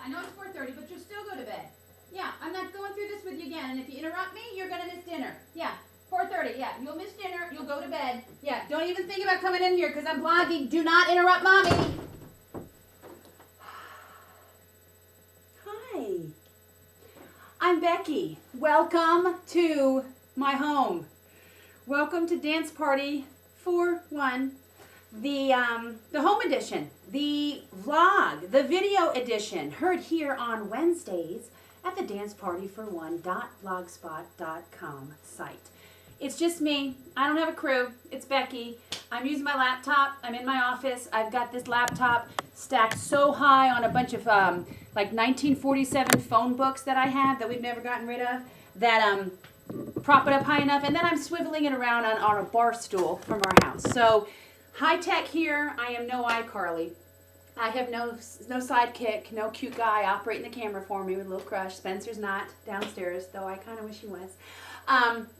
I know it's 4:30, but you'll still go to bed. Yeah, I'm not going through this with you again. And if you interrupt me, you're going to miss dinner. Yeah, 4:30. Yeah, you'll miss dinner. You'll go to bed. Yeah, don't even think about coming in here because I'm vlogging. Do not interrupt Mommy. Hi. I'm Becky. Welcome to my home. Welcome to Dance Party 4-1. The home edition, the vlog, the video edition, heard here on Wednesdays at the dancepartyfor1.blogspot.com site. It's just me. I don't have a crew. It's Becky. I'm using my laptop. I'm in my office. I've got this laptop stacked so high on a bunch of like 1947 phone books that I have that we've never gotten rid of, that prop it up high enough, and then I'm swiveling it around on a bar stool from our house. So high tech here. I am no iCarly. I have no sidekick, no cute guy operating the camera for me with a little crush. Spencer's not downstairs, though I kind of wish he was.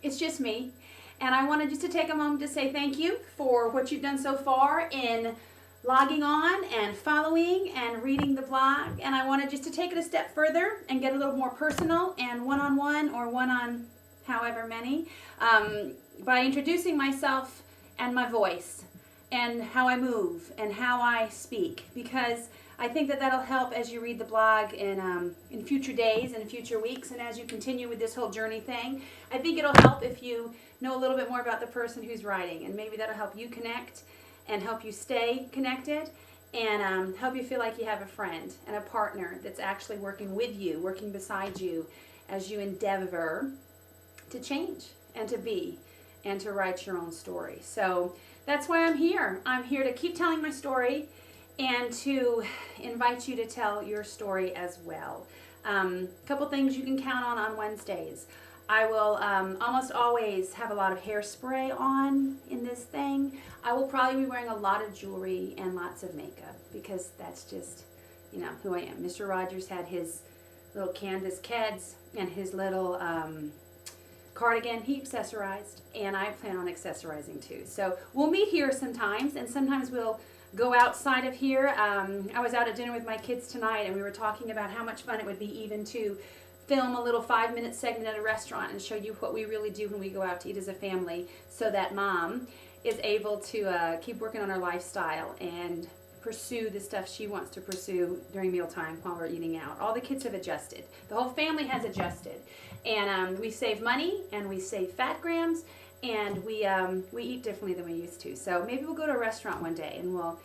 It's just me. And I wanted just to take a moment to say thank you for what you've done so far in logging on and following and reading the blog. And I wanted just to take it a step further and get a little more personal and one-on-one or one-on however many by introducing myself and my voice and how I move and how I speak, because I think that that'll help as you read the blog in future days and future weeks, and as you continue with this whole journey thing. I think it'll help if you know a little bit more about the person who's writing, and maybe that'll help you connect and help you stay connected and help you feel like you have a friend and a partner that's actually working with you, working beside you as you endeavor to change and to be and to write your own story. So that's why I'm here. I'm here to keep telling my story and to invite you to tell your story as well. A couple things you can count on Wednesdays. I will almost always have a lot of hairspray on in this thing. I will probably be wearing a lot of jewelry and lots of makeup because that's just, you know, who I am. Mr. Rogers had his little canvas keds and his little cardigan. He accessorized, and I plan on accessorizing too. So we'll meet here sometimes, and sometimes we'll go outside of here. I was out at dinner with my kids tonight, and we were talking about how much fun it would be even to film a little 5-minute segment at a restaurant and show you what we really do when we go out to eat as a family, so that Mom is able to keep working on her lifestyle and pursue the stuff she wants to pursue during mealtime while we're eating out. All the kids have adjusted. The whole family has adjusted. And we save money, and we save fat grams, and we eat differently than we used to. So maybe we'll go to a restaurant one day, and we'll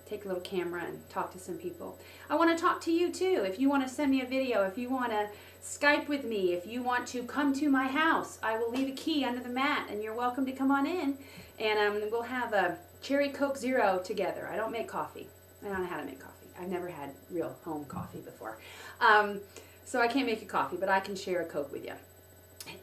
take a little camera and talk to some people. I want to talk to you too. If you want to send me a video, if you want to Skype with me, if you want to come to my house, I will leave a key under the mat, and you're welcome to come on in. And we'll have a Cherry Coke Zero together. I don't make coffee. I don't know how to make coffee. I've never had real home coffee before. So I can't make you coffee, but I can share a Coke with you.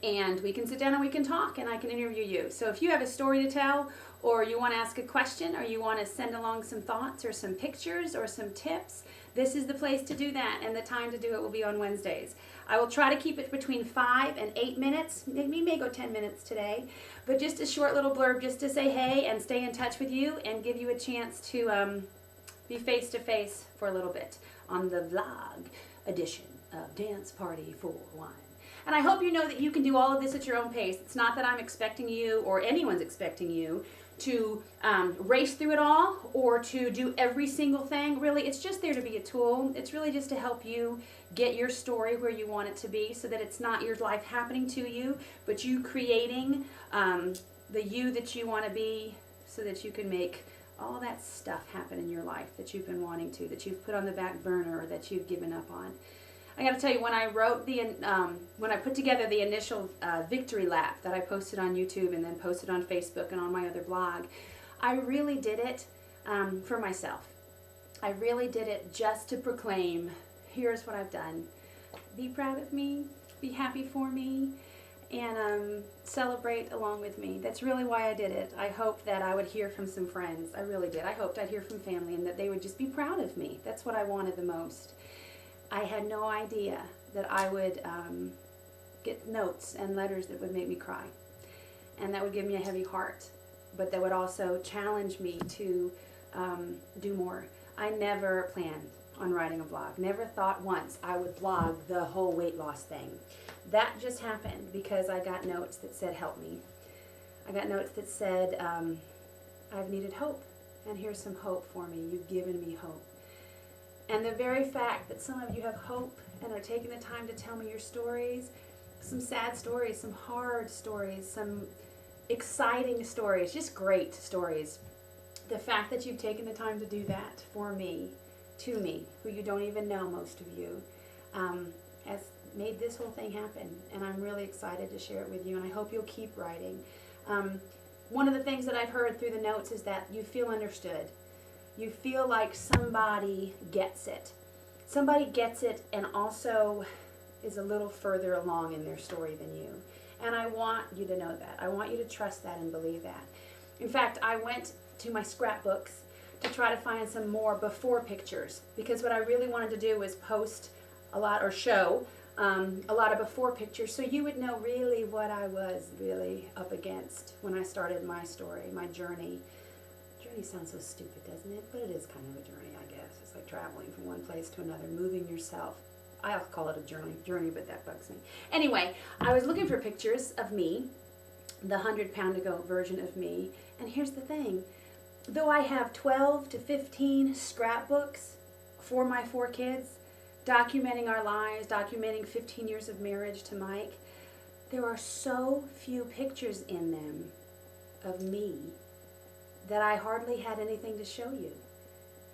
And we can sit down and we can talk, and I can interview you. So if you have a story to tell, or you want to ask a question, or you want to send along some thoughts or some pictures or some tips, this is the place to do that, and the time to do it will be on Wednesdays. I will try to keep it between 5 and 8 minutes. We may go 10 minutes today, but just a short little blurb just to say hey and stay in touch with you and give you a chance to be face-to-face for a little bit on the vlog edition of Dance Party 4-1. And I hope you know that you can do all of this at your own pace. It's not that I'm expecting you, or anyone's expecting you, to race through it all or to do every single thing. Really, it's just there to be a tool. It's really just to help you get your story where you want it to be, so that it's not your life happening to you, but you creating the you that you want to be, so that you can make all that stuff happen in your life that you've been wanting to, that you've put on the back burner, or that you've given up on. I got to tell you, when I wrote when I put together the initial victory lap that I posted on YouTube and then posted on Facebook and on my other blog, I really did it for myself. I really did it just to proclaim, here's what I've done. Be proud of me, be happy for me, and celebrate along with me. That's really why I did it. I hoped that I would hear from some friends. I really did. I hoped I'd hear from family and that they would just be proud of me. That's what I wanted the most. I had no idea that I would get notes and letters that would make me cry, and that would give me a heavy heart, but that would also challenge me to do more. I never planned on writing a blog. Never thought once I would blog the whole weight loss thing. That just happened because I got notes that said, help me. I got notes that said, I've needed hope, and here's some hope for me. You've given me hope. And the very fact that some of you have hope and are taking the time to tell me your stories, some sad stories, some hard stories, some exciting stories, just great stories. The fact that you've taken the time to do that for me, to me, who you don't even know, most of you, has made this whole thing happen. And I'm really excited to share it with you, and I hope you'll keep writing. One of the things that I've heard through the notes is that you feel understood. You feel like somebody gets it. Somebody gets it and also is a little further along in their story than you. And I want you to know that. I want you to trust that and believe that. In fact, I went to my scrapbooks to try to find some more before pictures, because what I really wanted to do was post a lot, or show a lot of before pictures, so you would know really what I was really up against when I started my story, my journey. Journey sounds so stupid, doesn't it? But it is kind of a journey, I guess. It's like traveling from one place to another, moving yourself. I'll call it a journey, but that bugs me. Anyway, I was looking for pictures of me, the 100-pound-ago version of me, and here's the thing. Though I have 12 to 15 scrapbooks for my 4 kids, documenting our lives, documenting 15 years of marriage to Mike, there are so few pictures in them of me that I hardly had anything to show you.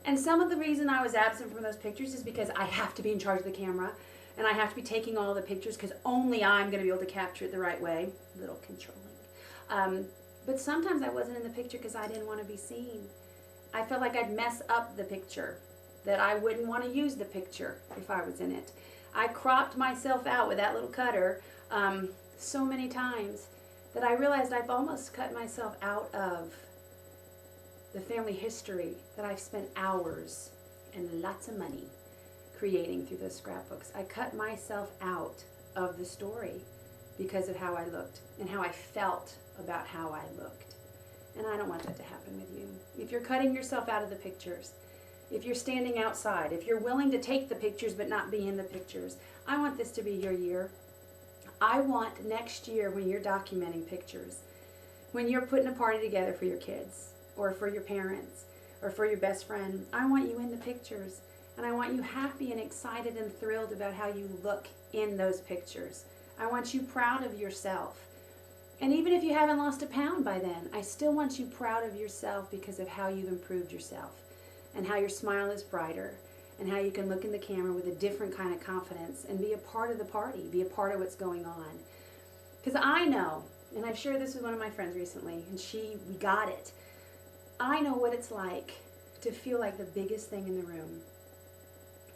And some of the reason I was absent from those pictures is because I have to be in charge of the camera, and I have to be taking all the pictures because only I'm going to be able to capture it the right way. A little controlling. But sometimes I wasn't in the picture because I didn't want to be seen. I felt like I'd mess up the picture, that I wouldn't want to use the picture if I was in it. I cropped myself out with that little cutter so many times that I realized I've almost cut myself out of the family history that I've spent hours and lots of money creating through those scrapbooks. I cut myself out of the story because of how I looked and how I felt about how I looked. And I don't want that to happen with you. If you're cutting yourself out of the pictures, if you're standing outside, if you're willing to take the pictures but not be in the pictures, I want this to be your year. I want next year, when you're documenting pictures, when you're putting a party together for your kids or for your parents or for your best friend, I want you in the pictures, and I want you happy and excited and thrilled about how you look in those pictures. I want you proud of yourself. And even if you haven't lost a pound by then, I still want you proud of yourself because of how you've improved yourself and how your smile is brighter and how you can look in the camera with a different kind of confidence and be a part of the party, be a part of what's going on. Because I know, and I've shared this with one of my friends recently, and we got it. I know what it's like to feel like the biggest thing in the room,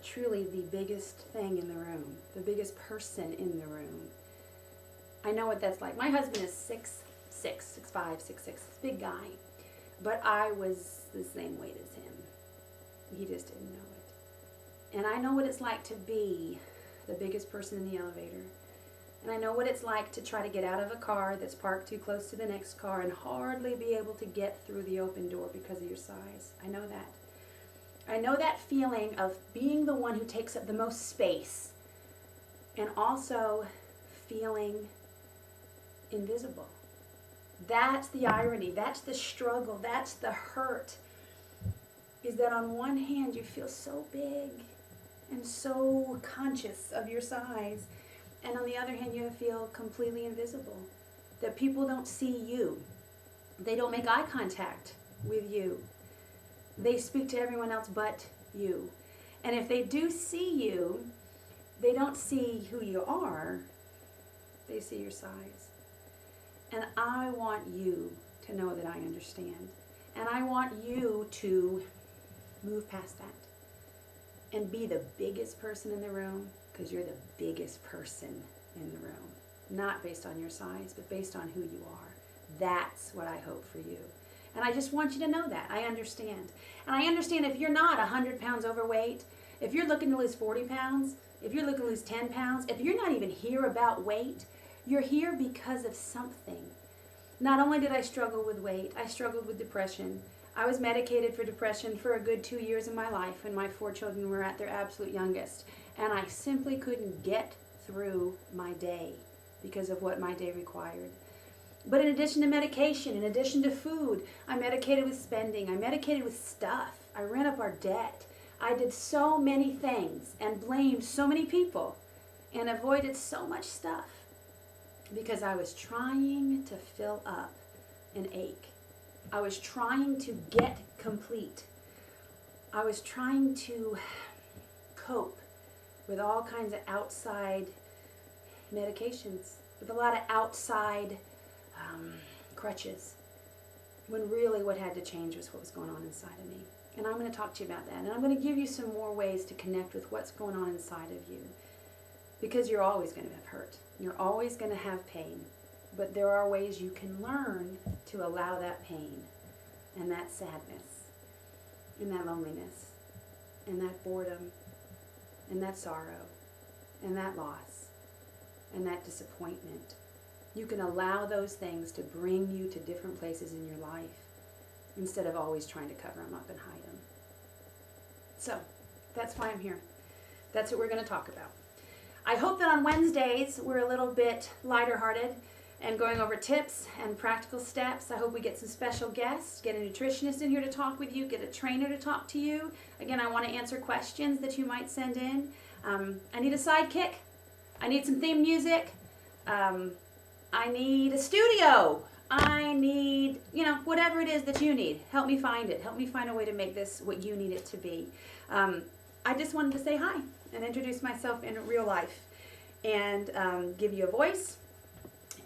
truly the biggest thing in the room, the biggest person in the room. I know what that's like. My husband is 6'5", 6'6", big guy, but I was the same weight as him. He just didn't know it. And I know what it's like to be the biggest person in the elevator. And I know what it's like to try to get out of a car that's parked too close to the next car and hardly be able to get through the open door because of your size. I know that. I know that feeling of being the one who takes up the most space and also feeling invisible. That's the irony. That's the struggle. That's the hurt. Is that on one hand you feel so big and so conscious of your size, and on the other hand you feel completely invisible. That people don't see you. They don't make eye contact with you. They speak to everyone else but you. And if they do see you, they don't see who you are. They see your size. And I want you to know that I understand. And I want you to move past that and be the biggest person in the room, because you're the biggest person in the room. Not based on your size, but based on who you are. That's what I hope for you. And I just want you to know that. I understand. And I understand if you're not 100 pounds overweight, if you're looking to lose 40 pounds, if you're looking to lose 10 pounds, if you're not even here about weight, you're here because of something. Not only did I struggle with weight, I struggled with depression. I was medicated for depression for a good 2 years of my life when my 4 children were at their absolute youngest. And I simply couldn't get through my day because of what my day required. But in addition to medication, in addition to food, I medicated with spending. I medicated with stuff. I ran up our debt. I did so many things and blamed so many people and avoided so much stuff because I was trying to fill up an ache. I was trying to get complete. I was trying to cope with all kinds of outside medications, with a lot of outside crutches, when really what had to change was what was going on inside of me. And I'm going to talk to you about that. And I'm going to give you some more ways to connect with what's going on inside of you. Because you're always going to have hurt. You're always going to have pain. But there are ways you can learn to allow that pain and that sadness and that loneliness and that boredom and that sorrow and that loss and that disappointment. You can allow those things to bring you to different places in your life instead of always trying to cover them up and hide them. So, that's why I'm here. That's what we're going to talk about. I hope that on Wednesdays we're a little bit lighter-hearted and going over tips and practical steps. I hope we get some special guests, get a nutritionist in here to talk with you, get a trainer to talk to you. Again, I want to answer questions that you might send in. I need a sidekick. I need some theme music. I need a studio. I need, whatever it is that you need. Help me find it. Help me find a way to make this what you need it to be. I just wanted to say hi and introduce myself in real life and give you a voice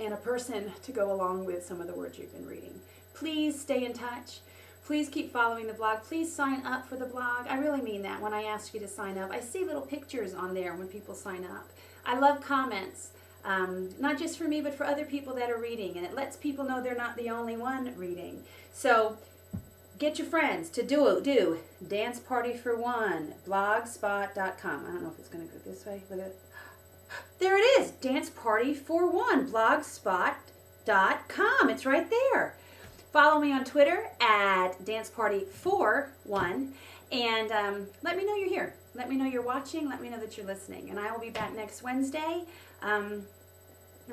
and a person to go along with some of the words you've been reading. Please stay in touch. Please keep following the blog. Please sign up for the blog. I really mean that when I ask you to sign up. I see little pictures on there when people sign up. I love comments. Not just for me, but for other people that are reading, and it lets people know they're not the only one reading. So get your friends to do Dance Party for One, blogspot.com. I don't know if it's going to go this way. Look at it. There it is, Dance Party for One, blogspot.com. It's right there. Follow me on Twitter at danceparty41, and let me know you're here. Let me know you're watching. Let me know that you're listening. And I will be back next Wednesday. And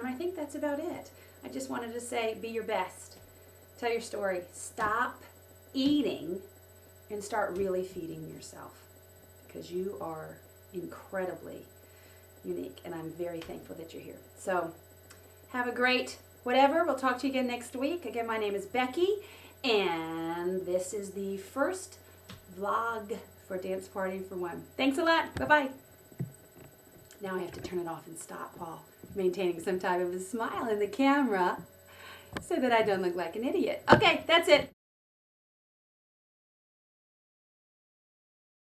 I think that's about it. I just wanted to say, be your best. Tell your story. Stop eating and start really feeding yourself. Because you are incredibly unique. And I'm very thankful that you're here. So, have a great whatever. We'll talk to you again next week. Again, my name is Becky. And this is the first vlog for Dance Party for One. Thanks a lot. Bye-bye. Now I have to turn it off and stop while maintaining some type of a smile in the camera so that I don't look like an idiot. Okay, that's it.